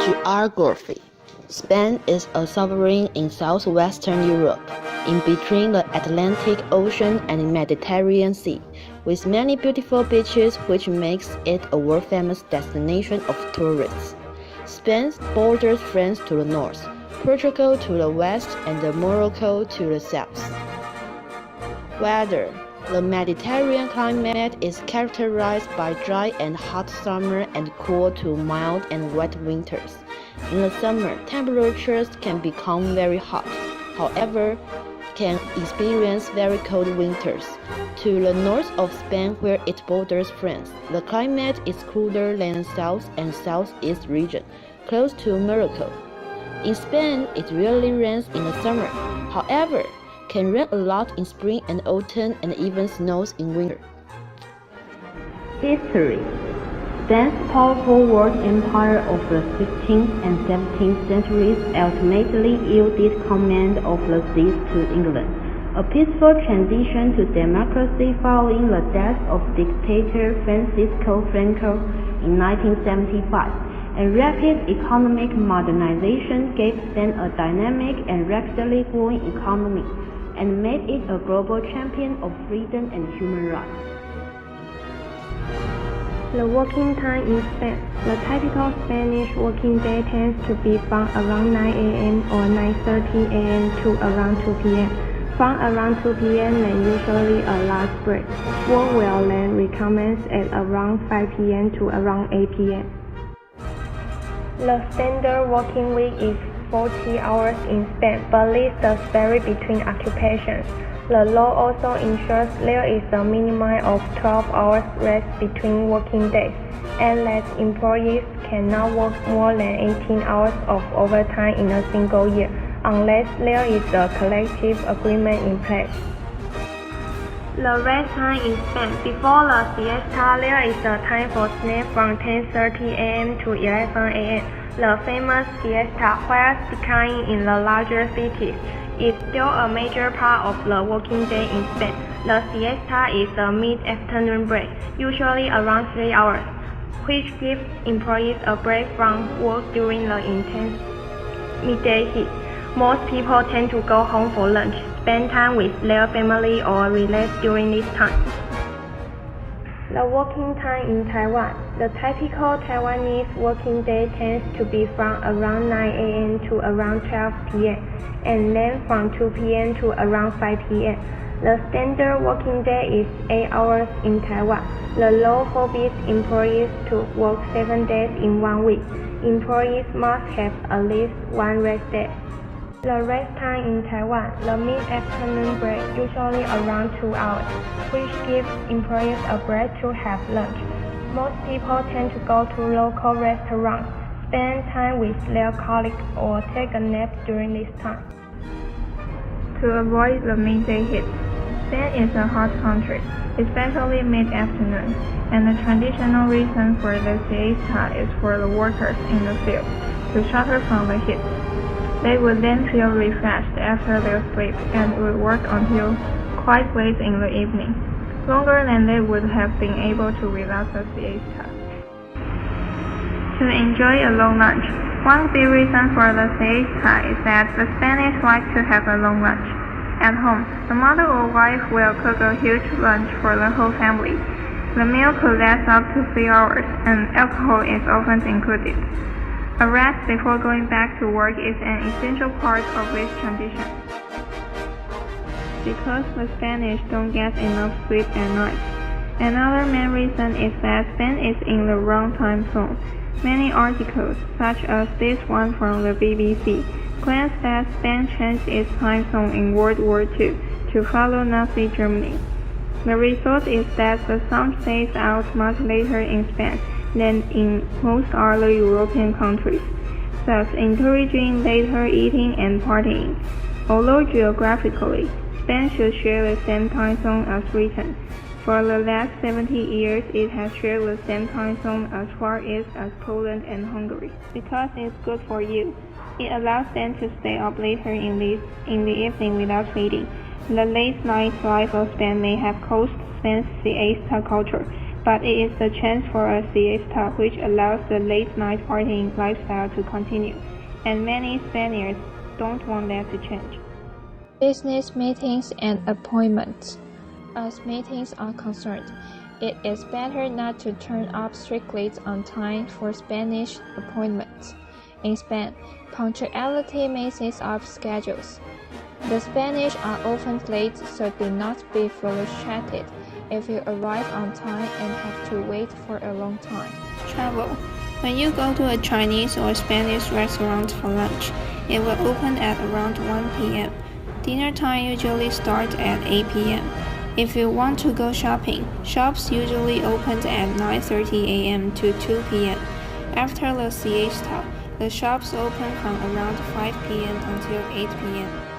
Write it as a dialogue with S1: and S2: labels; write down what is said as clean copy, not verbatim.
S1: Geography. Spain is a sovereign in southwestern Europe, in between the Atlantic Ocean and the Mediterranean Sea, with many beautiful beaches which makes it a world-famous destination of tourists. Spain borders France to the north, Portugal to the west, and Morocco to the south. Weather. The Mediterranean climate is characterized by dry and hot summer and cool to mild and wet winters. In the summer, temperatures can become very hot, however, can experience very cold winters. To the north of Spain, where it borders France, the climate is cooler than the south and southeast region, close to Morocco. In Spain, it rarely rains in the summer, however, can rain a lot in spring and autumn and even snows in winter.
S2: History. Spain's powerful world empire of the 16th and 17th centuries ultimately yielded command of the seas to England. A peaceful transition to democracy following the death of dictator Francisco Franco in 1975, and rapid economic modernization gave Spain a dynamic and rapidly growing economy, and made it a global champion of freedom and human rights.
S3: The working time in Spain. The typical Spanish working day tends to be from around 9 a.m. or 9:30 a.m. to around 2 p.m. From around 2 p.m. then usually a large break. Work will then recommence at around 5 p.m. to around 8 p.m. The standard working week is 40 hours in Spain, but this does vary between occupations. The law also ensures there is a minimum of 12 hours rest between working days, and that employees cannot work more than 18 hours of overtime in a single year, unless there is a collective agreement in place. The rest time in Spain. Before the siesta, there is a time for snack from 10:30 a.m. to 11 a.m. The famous siesta, while declining in the larger cities, is still a major part of the working day in Spain. The siesta is a mid-afternoon break, usually around 3 hours, which gives employees a break from work during the intense midday heat. Most people tend to go home for lunch, spend time with their family, or relax during this time. The working time in Taiwan. The typical Taiwanese working day tends to be from around 9 a.m. to around 12 p.m. and then from 2 p.m. to around 5 p.m. The standard working day is 8 hours in Taiwan. The law forbids employees to work 7 days in 1 week. Employees must have at least one rest day. The rest time in Taiwan, the mid-afternoon break, usually around 2 hours, which gives employees a break to have lunch. Most people tend to go to local restaurants, spend time with their colleagues, or take a nap during this time. To avoid the midday heat. Spain is a hot country, especially mid-afternoon, and the traditional reason for the siesta is for the workers in the field, to shelter from the heat. They would then feel refreshed after their sleep and would work until quite late in the evening, longer than they would have been able to without the siesta. To enjoy a long lunch. One big reason for the siesta is that the Spanish like to have a long lunch. At home, the mother or wife will cook a huge lunch for the whole family. The meal could last up to 3 hours, and alcohol is often included. A rest before going back to work is an essential part of this tradition. Because the Spanish don't get enough sleep at night. Another main reason is that Spain is in the wrong time zone. Many articles, such as this one from the BBC, claims that Spain changed its time zone in World War II to follow Nazi Germany. The result is that the sun stays out much later in Spain than in most other European countries, thus encouraging later eating and partying. Although geographically, Spain should share the same time zone as Britain. For the last 70 years, it has shared the same time zone as far east as Poland and Hungary. Because it's good for you, it allows them to stay up later in the evening without fading. The late night life of Spain may have caused Spain's siesta culture, but it is the chance for a siesta which allows the late-night partying lifestyle to continue, and many Spaniards don't want that to change.
S4: Business meetings and appointments. As meetings are concerned, it is better not to turn up strictly on time for Spanish appointments. In Spain, punctuality messes up schedules. The Spanish are often late, so do not be frustrated if you arrive on time and have to wait for a long time.
S3: Travel. When you go to a Chinese or Spanish restaurant for lunch, it will open at around 1 p.m. Dinner time usually starts at 8 p.m. If you want to go shopping, shops usually open at 9:30 a.m. to 2 p.m. After the siesta, the shops open from around 5 p.m. until 8 p.m.